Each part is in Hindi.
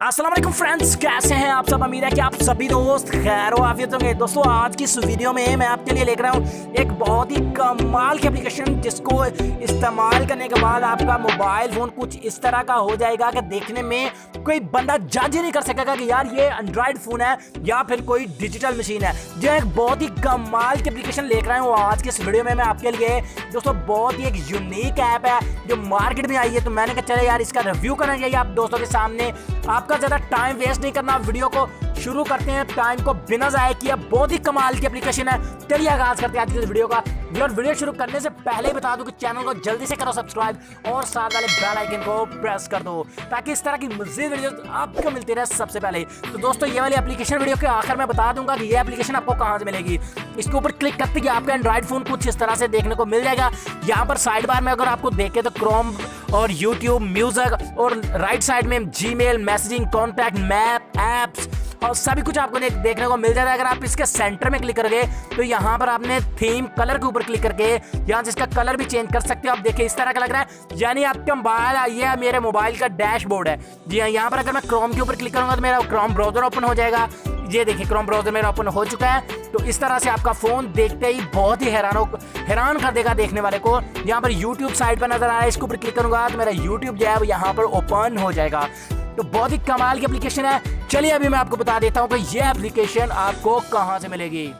अस्सलाम वालेकुम फ्रेंड्स, कैसे हैं आप सब। उम्मीद है कि आप सभी दोस्त खैर आफियत होंगे। दोस्तों आज की इस वीडियो में मैं आपके लिए लेकर आया हूँ एक बहुत ही कमाल की एप्लीकेशन, जिसको इस्तेमाल करने के बाद आपका मोबाइल फ़ोन कुछ इस तरह का हो जाएगा कि देखने में कोई बंदा जज ही नहीं कर सकेगा कि यार ये एंड्रॉयड फ़ोन है या फिर कोई डिजिटल मशीन है। जो एक बहुत ही कमाल की एप्लीकेशन लेकर आया हूँ आज की इस वीडियो में मैं आपके लिए। दोस्तों बहुत ही एक यूनिक ऐप है जो मार्केट में आई है, तो मैंने कहा चले यार इसका रिव्यू करना चाहिए आप दोस्तों के सामने। आपका ज़्यादा टाइम वेस्ट नहीं करना, वीडियो को शुरू करते हैं टाइम को बिना ज़ाया किए। बहुत ही कमाल की एप्लीकेशन है। चलिए आगाज करते हैं आज की इस वीडियो का। और वीडियो शुरू करने से पहले ही बता दूं कि चैनल को जल्दी से करो सब्सक्राइब और साथ वाले बेल आइकन को प्रेस कर दो ताकि इस तरह की मज़ीद वीडियो आपको मिलती रहे सबसे पहले। तो दोस्तों ये वाली एप्लीकेशन वीडियो के आखिर में बता दूंगा कि ये एप्लीकेशन आपको कहाँ से मिलेगी। इसके ऊपर क्लिक करते ही आपका एंड्रॉइड फोन कुछ इस तरह से देखने को मिल जाएगा। यहाँ पर साइड बार में अगर आपको देखे तो क्रोम और यूट्यूब, म्यूजिक और राइट साइड में Gmail, messaging, contact, map, apps और सभी कुछ आपको देखने को मिल जाता है। अगर आप इसके सेंटर में क्लिक करोगे तो यहाँ पर आपने थीम कलर के ऊपर क्लिक करके यहाँ जिसका कलर भी चेंज कर सकते हो। आप देखिए इस तरह का लग रहा है, यानी आपका मोबाइल ये मेरे मोबाइल का डैशबोर्ड है। जी हाँ, यहाँ पर अगर मैं क्रोम के ऊपर क्लिक करूँगा तो मेरा क्रोम ब्राउजर ओपन हो जाएगा। ये देखिए क्रोम ब्राउजर मेरा ओपन हो चुका है। तो इस तरह से आपका फ़ोन देखते ही बहुत ही हैरान कर देगा देखने वाले को। यहाँ पर यूट्यूब साइड पर नजर आ रहा है, इसके ऊपर क्लिक करूँगा तो मेरा यूट्यूब जो है वो यहाँ पर ओपन हो जाएगा। तो बहुत ही कमाल की एप्लीकेशन है। चलिए अभी मैं आपको बता देता हूँ कि ये एप्लीकेशन आपको कहाँ से मिलेगी।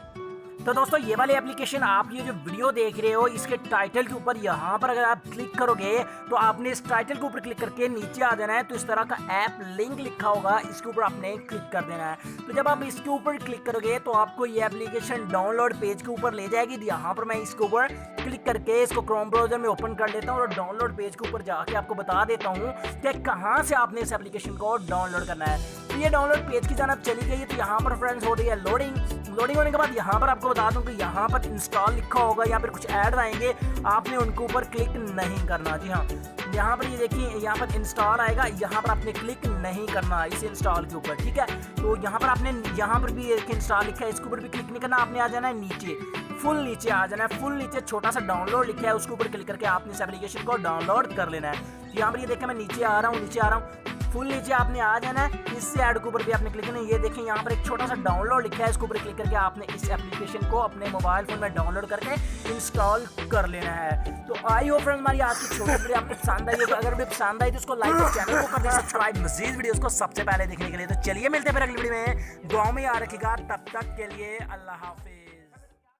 तो दोस्तों ये वाली एप्लीकेशन आप ये जो वीडियो देख रहे हो इसके टाइटल के ऊपर यहाँ पर अगर आप क्लिक करोगे तो आपने इस टाइटल के ऊपर क्लिक करके नीचे आ जाना है। तो इस तरह का ऐप लिंक लिखा होगा, इसके ऊपर आपने क्लिक कर देना है। तो जब आप इसके ऊपर क्लिक करोगे तो आपको ये एप्लीकेशन डाउनलोड पेज के ऊपर ले जाएगी। यहाँ पर मैं इसके ऊपर क्लिक करके इसको क्रोम ब्राउजर में ओपन कर लेता हूँ और डाउनलोड पेज के ऊपर जाके आपको बता देता हूँ कि कहाँ से आपने इस एप्लीकेशन को डाउनलोड करना है। तो ये डाउनलोड पेज की जानब चली गई है। तो यहाँ पर फ्रेंड्स हो रही है लोडिंग होने के बाद यहाँ पर आपको बता दूं कि यहाँ पर इंस्टॉल लिखा होगा, यहाँ पर कुछ ऐड आएंगे, आपने उनके ऊपर क्लिक नहीं करना। जी हाँ, यहाँ पर ये देखिए यहाँ पर इंस्टॉल आएगा, यहाँ पर आपने क्लिक नहीं करना इस इंस्टॉल के ऊपर, ठीक है। तो यहाँ पर आपने यहाँ पर भी एक इंस्टॉल लिखा है, इसके ऊपर भी क्लिक नहीं करना, आपने आ जाना है नीचे, फुल नीचे आ जाना है। फुल नीचे छोटा सा डाउनलोड लिखा है, उसके ऊपर क्लिक करके आपने इस एप्लीकेशन को डाउनलोड कर लेना है। यहाँ पर ये देखिए मैं नीचे आ रहा हूँ, फुल नीचे आपने आ जाना है। इस ऐड के ऊपर भी आपने क्लिक करना है। ये देखें यहाँ पर एक छोटा सा डाउनलोड लिखा है, इसके ऊपर क्लिक करके आपने इस एप्लीकेशन को अपने मोबाइल फोन में डाउनलोड करके इंस्टॉल कर लेना है। तो आई होप फ्रेंड्स हमारी आज की छोटी वीडियो आपको पसंद आई होगी। अगर भी पसंद आई तो उसको लाइक और चैनल को कर दें सब्सक्राइब मजीद वीडियोस को सबसे पहले देखने के लिए। तो चलिए मिलते हैं फिर अगली वीडियो में। दुआ में याद रखिएगा, तब तक के लिए अल्लाह हाफिज।